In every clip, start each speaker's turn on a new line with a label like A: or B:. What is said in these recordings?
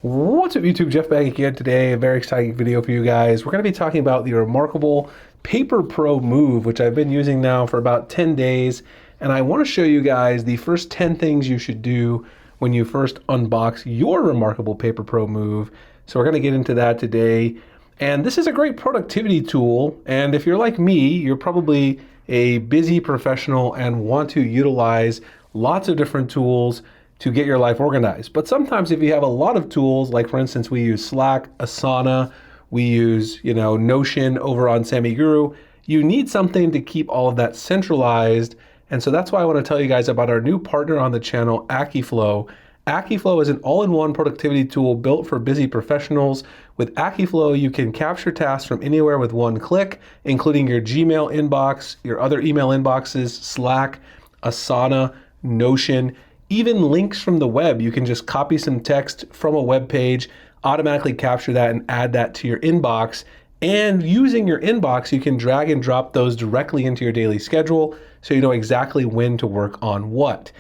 A: What's up YouTube, Jeff back again today. A very exciting video for you guys. We're going to be talking about the remarkable Paper Pro Move, which I've been using now for about 10 days. And I want to show you guys the first 10 things you should do when you first unbox your remarkable Paper Pro Move. So we're going to get into that today. And this is a great productivity tool. And if you're like me, you're probably a busy professional and want to utilize lots of different tools to get your life organized. But sometimes if you have a lot of tools, like for instance, we use Slack, Asana, we use, Notion over on Sammy Guru, you need something to keep all of that centralized. And so that's why I want to tell you guys about our new partner on the channel, Akiflow. Akiflow is an all-in-one productivity tool built for busy professionals. With Akiflow, you can capture tasks from anywhere with one click, including your Gmail inbox, your other email inboxes, Slack, Asana, Notion, even links from the web. You can just copy some text from a web page, automatically capture that and add that to your inbox. And using your inbox, you can drag and drop those directly into your daily schedule so you know exactly when to work on what.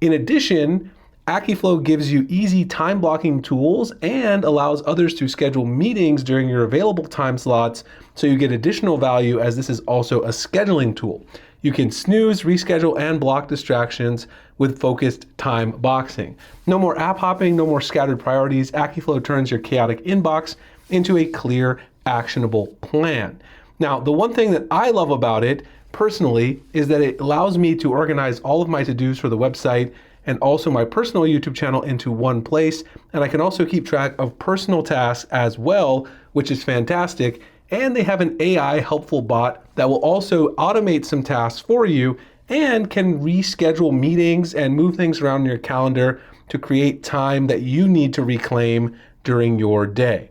A: In addition, Akiflow gives you easy time blocking tools and allows others to schedule meetings during your available time slots, so you get additional value as this is also a scheduling tool. You can snooze, reschedule, and block distractions with focused time boxing. No more app hopping, no more scattered priorities. Akiflow turns your chaotic inbox into a clear, actionable plan. Now, the one thing that I love about it personally is that it allows me to organize all of my to-dos for the website and also my personal YouTube channel into one place. And I can also keep track of personal tasks as well, which is fantastic. And they have an AI helpful bot that will also automate some tasks for you and can reschedule meetings and move things around in your calendar to create time that you need to reclaim during your day.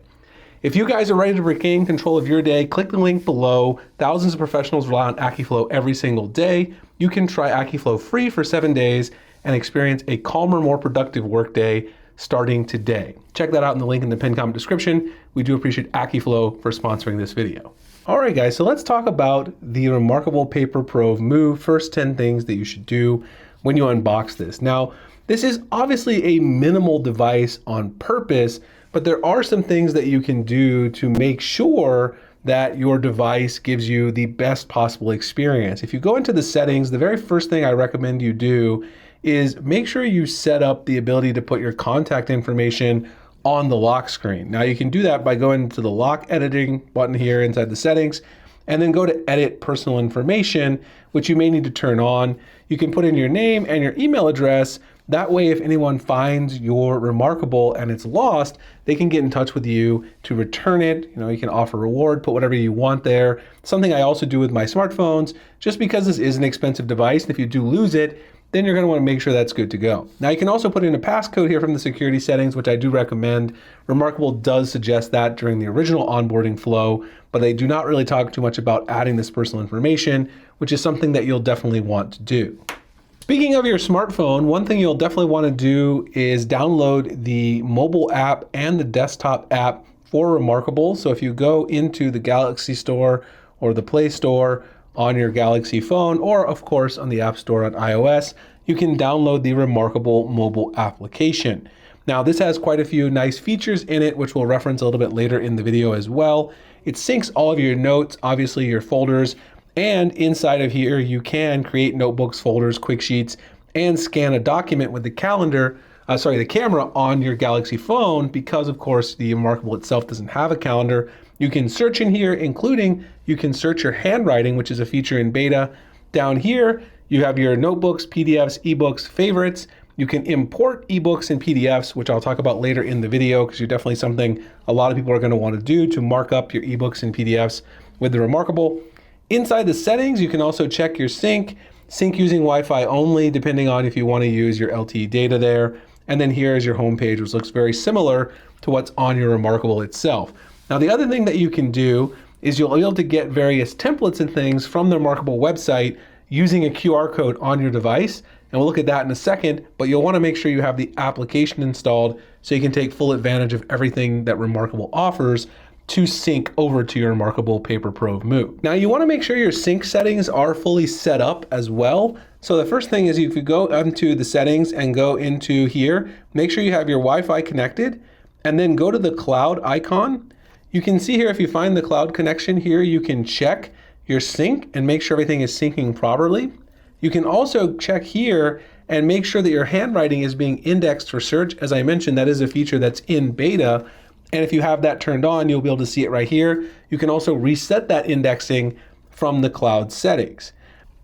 A: If you guys are ready to regain control of your day, click the link below. Thousands of professionals rely on Akiflow every single day. You can try Akiflow free for 7 days and experience a calmer, more productive workday starting today. Check that out in the link in the pinned comment description. We do appreciate Akiflow for sponsoring this video. All right, guys, so let's talk about the remarkable Paper Pro Move. First 10 things that you should do when you unbox this. Now, this is obviously a minimal device on purpose, but there are some things that you can do to make sure that your device gives you the best possible experience. If you go into the settings, the very first thing I recommend you do is make sure you set up the ability to put your contact information on the lock screen. Now you can do that by going to the lock editing button here inside the settings, and then go to edit personal information, which you may need to turn on. You can put in your name and your email address. That way, if anyone finds your remarkable and it's lost, they can get in touch with you to return it. You can offer a reward, put whatever you want there. Something I also do with my smartphones, just because this is an expensive device, and if you do lose it, then you're going to want to make sure that's good to go. Now you can also put in a passcode here from the security settings, which I do recommend. Remarkable does suggest that during the original onboarding flow, but they do not really talk too much about adding this personal information, which is something that you'll definitely want to do. Speaking of your smartphone, one thing you'll definitely want to do is download the mobile app and the desktop app for Remarkable. So if you go into the Galaxy Store or the Play Store on your Galaxy phone, or of course on the App Store on iOS, you can download the Remarkable mobile application. Now this has quite a few nice features in it, which we'll reference a little bit later in the video as well. It syncs all of your notes, obviously your folders, and inside of here you can create notebooks, folders, quick sheets, and scan a document with the camera on your Galaxy phone, because of course the Remarkable itself doesn't have a calendar. You can search in here, including you can search your handwriting, which is a feature in beta. Down here, you have your notebooks, PDFs, ebooks, favorites. You can import ebooks and PDFs, which I'll talk about later in the video, because you're definitely something a lot of people are going to want to do to mark up your ebooks and PDFs with the Remarkable. Inside the settings, you can also check your sync using Wi-Fi only, depending on if you want to use your LTE data there. And then here is your home page, which looks very similar to what's on your Remarkable itself. Now, the other thing that you can do is you'll be able to get various templates and things from the Remarkable website using a QR code on your device. And we'll look at that in a second, but you'll want to make sure you have the application installed so you can take full advantage of everything that Remarkable offers to sync over to your Remarkable Paper Pro Move. Now you want to make sure your sync settings are fully set up as well. So the first thing is, if you go into the settings and go into here, make sure you have your Wi-Fi connected. and then go to the cloud icon. You can see here if you find the cloud connection here, you can check your sync and make sure everything is syncing properly. You can also check here and make sure that your handwriting is being indexed for search. As I mentioned, that is a feature that's in beta. And if you have that turned on, you'll be able to see it right here. You can also reset that indexing from the cloud settings.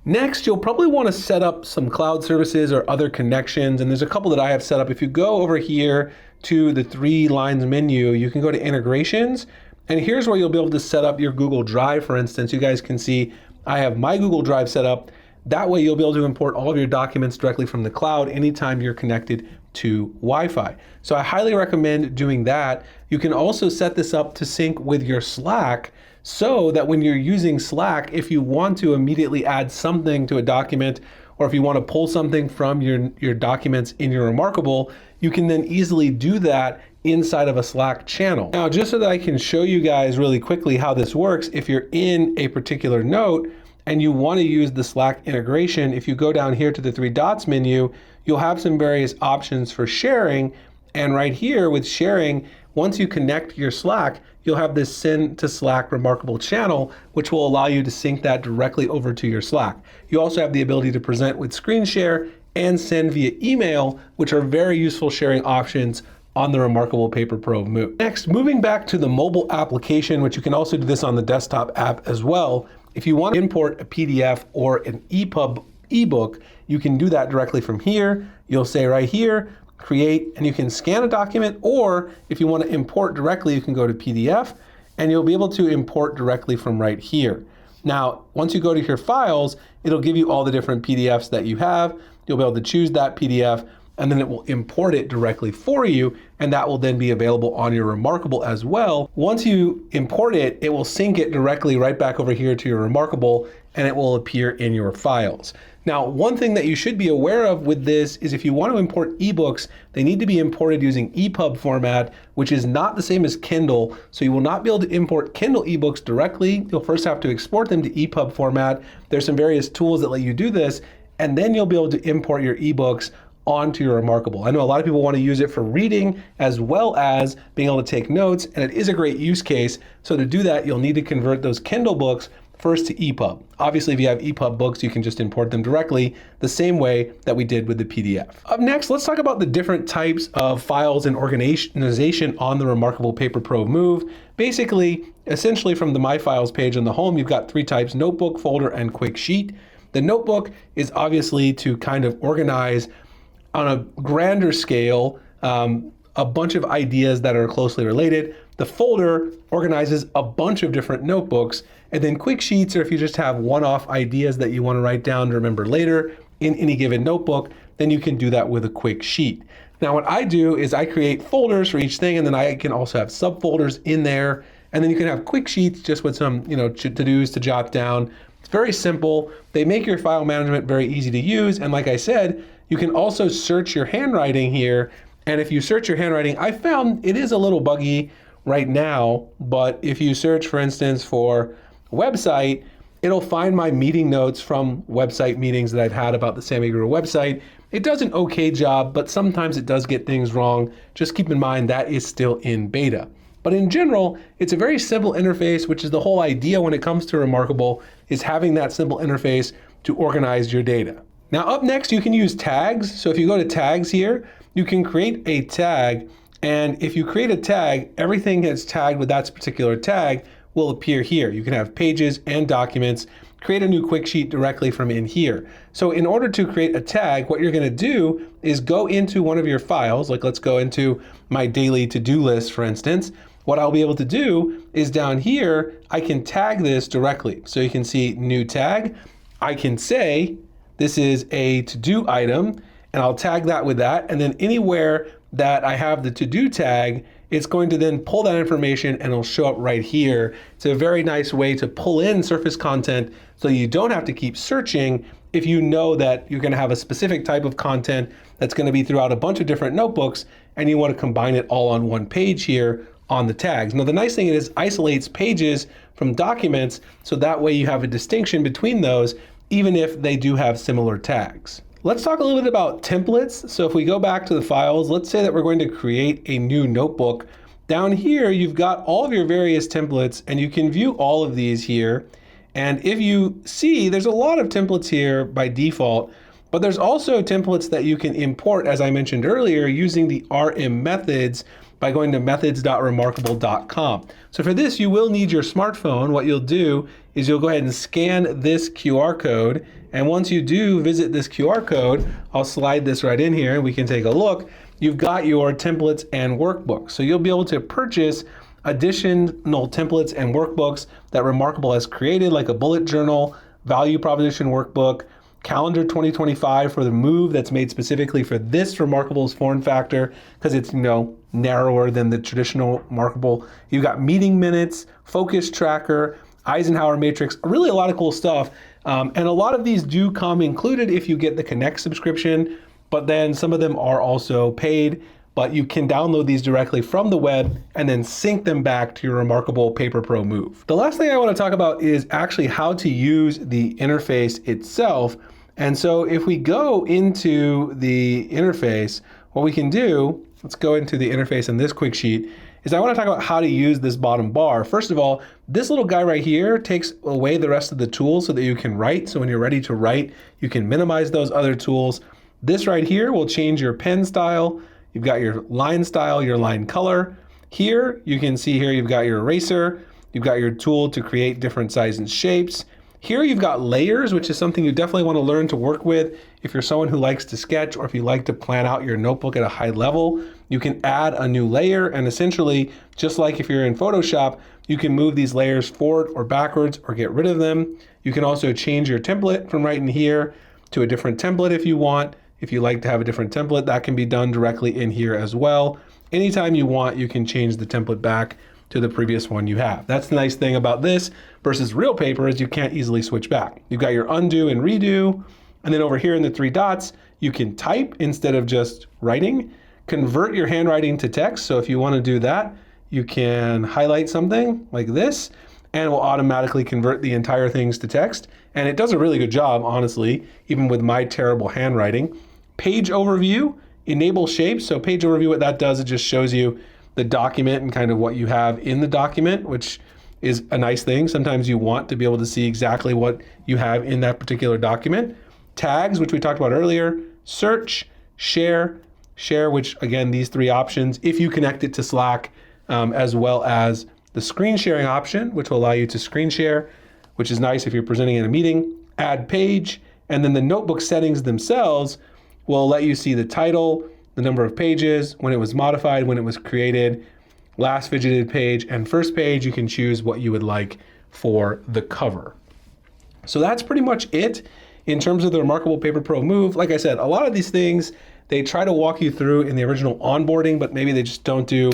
A: Next, you'll probably want to set up some cloud services or other connections. And there's a couple that I have set up. If you go over here to the 3 lines menu, you can go to integrations. And here's where you'll be able to set up your Google Drive, for instance. You guys can see I have my Google Drive set up. That way you'll be able to import all of your documents directly from the cloud anytime you're connected to Wi-Fi. So I highly recommend doing that. You can also set this up to sync with your Slack so that when you're using Slack, if you want to immediately add something to a document, or if you want to pull something from your documents in your Remarkable, you can then easily do that inside of a Slack channel. Now, just so that I can show you guys really quickly how this works, if you're in a particular note and you want to use the Slack integration, if you go down here to the 3 dots menu, you'll have some various options for sharing. And right here with sharing, once you connect your Slack, you'll have this send to Slack Remarkable channel, which will allow you to sync that directly over to your Slack. You also have the ability to present with screen share and send via email, which are very useful sharing options on the Remarkable Paper Pro Move. Next, moving back to the mobile application, which you can also do this on the desktop app as well. If you want to import a PDF or an EPUB ebook, you can do that directly from here. You'll say right here, create, and you can scan a document, or if you want to import directly, you can go to PDF and you'll be able to import directly from right here. Now, once you go to your files, it'll give you all the different PDFs that you have. You'll be able to choose that PDF and then it will import it directly for you, and that will then be available on your Remarkable as well. Once you import it, it will sync it directly right back over here to your Remarkable, and it will appear in your files. Now, one thing that you should be aware of with this is if you want to import ebooks, they need to be imported using EPUB format, which is not the same as Kindle. So you will not be able to import Kindle ebooks directly. You'll first have to export them to EPUB format. There's some various tools that let you do this, and then you'll be able to import your ebooks onto your Remarkable. I know a lot of people want to use it for reading as well as being able to take notes, and it is a great use case. So to do that, you'll need to convert those Kindle books first to EPUB. Obviously, if you have EPUB books, you can just import them directly the same way that we did with the PDF. Up next, let's talk about the different types of files and organization on the Remarkable Paper Pro Move. Basically, essentially from the My Files page on the home, you've got 3 types: notebook, folder, and quick sheet. The notebook is obviously to kind of organize on a grander scale, a bunch of ideas that are closely related. The folder organizes a bunch of different notebooks, and then quick sheets are if you just have one-off ideas that you want to write down to remember later in any given notebook, then you can do that with a quick sheet. Now what I do is I create folders for each thing, and then I can also have subfolders in there, and then you can have quick sheets just with some to-dos to jot down. It's very simple. They make your file management very easy to use, and like I said, you can also search your handwriting here. And if you search your handwriting, I found it is a little buggy right now, but if you search, for instance, for website, it'll find my meeting notes from website meetings that I've had about the Sammy Guru website. It does an okay job, but sometimes it does get things wrong. Just keep in mind that is still in beta. But in general, it's a very simple interface, which is the whole idea when it comes to Remarkable, is having that simple interface to organize your data. Now up next, you can use tags. So if you go to tags here, you can create a tag. And if you create a tag, everything that's tagged with that particular tag will appear here. You can have pages and documents, create a new quick sheet directly from in here. So in order to create a tag, what you're gonna do is go into one of your files, like let's go into my daily to-do list, for instance. What I'll be able to do is down here, I can tag this directly. So you can see new tag. I can say, this is a to-do item, and I'll tag that with that. And then anywhere that I have the to-do tag, it's going to then pull that information and it'll show up right here. It's a very nice way to pull in surface content so you don't have to keep searching if you know that you're gonna have a specific type of content that's gonna be throughout a bunch of different notebooks and you wanna combine it all on one page here on the tags. Now the nice thing is isolates pages from documents, so that way you have a distinction between those even if they do have similar tags. Let's talk a little bit about templates. So if we go back to the files, let's say that we're going to create a new notebook. Down here, you've got all of your various templates, and you can view all of these here. And if you see, there's a lot of templates here by default, but there's also templates that you can import, as I mentioned earlier, using the RM methods by going to methods.remarkable.com. So for this, you will need your smartphone. What you'll do is you'll go ahead and scan this QR code. And once you do visit this QR code, I'll slide this right in here and we can take a look. You've got your templates and workbooks. So you'll be able to purchase additional templates and workbooks that Remarkable has created, like a bullet journal, value proposition workbook, calendar 2025 for the move that's made specifically for this Remarkable's form factor because it's, narrower than the traditional Remarkable. You've got meeting minutes, focus tracker, Eisenhower matrix, really a lot of cool stuff. And a lot of these do come included if you get the Connect subscription, but then some of them are also paid, but you can download these directly from the web and then sync them back to your Remarkable Paper Pro Move. The last thing I want to talk about is actually how to use the interface itself. And so if we go into the interface, what we can do, let's go into the interface in this quick sheet, is I want to talk about how to use this bottom bar. First of all, this little guy right here takes away the rest of the tools so that you can write. So when you're ready to write, you can minimize those other tools. This right here will change your pen style. You've got your line style, your line color. Here, you can see here you've got your eraser. You've got your tool to create different sizes and shapes. Here you've got layers, which is something you definitely want to learn to work with. If you're someone who likes to sketch or if you like to plan out your notebook at a high level, you can add a new layer, and essentially, just like if you're in Photoshop, you can move these layers forward or backwards or get rid of them. You can also change your template from right in here to a different template if you want. If you like to have a different template, that can be done directly in here as well. Anytime you want, you can change the template back to the previous one you have. That's the nice thing about this versus real paper is you can't easily switch back. You've got your undo and redo, and then over here in the three dots, you can type instead of just writing, convert your handwriting to text. So if you want to do that, you can highlight something like this, and it will automatically convert the entire things to text. And it does a really good job, honestly, even with my terrible handwriting. Page overview, enable shapes. So page overview, what that does, it just shows you the document and kind of what you have in the document, which is a nice thing. Sometimes you want to be able to see exactly what you have in that particular document. Tags, which we talked about earlier, search, share, which again, these three options, if you connect it to Slack, as well as the screen sharing option, which will allow you to screen share, which is nice if you're presenting in a meeting, add page, and then the notebook settings themselves will let you see the title, the number of pages, when it was modified, when it was created, last visited page, and first page. You can choose what you would like for the cover. So that's pretty much it in terms of the Remarkable Paper Pro Move. Like I said, a lot of these things, they try to walk you through in the original onboarding, but maybe they just don't do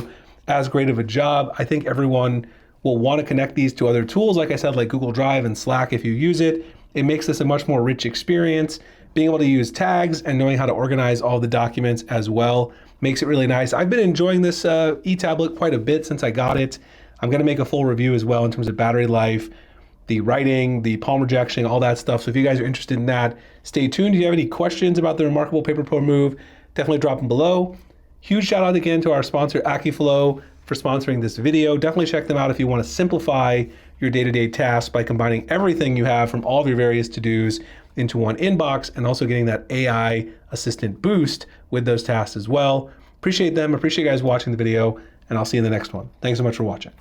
A: as great of a job. I think everyone will want to connect these to other tools, like I said, like Google Drive and Slack if you use it. It makes this a much more rich experience. Being able to use tags and knowing how to organize all the documents as well makes it really nice. I've been enjoying this e-tablet quite a bit since I got it. I'm going to make a full review as well in terms of battery life, the writing, the palm rejection, all that stuff. So if you guys are interested in that, stay tuned. If you have any questions about the Remarkable Paper Pro Move, definitely drop them below. Huge shout out again to our sponsor, AccuFlow, for sponsoring this video. Definitely check them out if you want to simplify your day-to-day tasks by combining everything you have from all of your various to-dos into one inbox and also getting that AI assistant boost with those tasks as well. Appreciate them. Appreciate you guys watching the video, and I'll see you in the next one. Thanks so much for watching.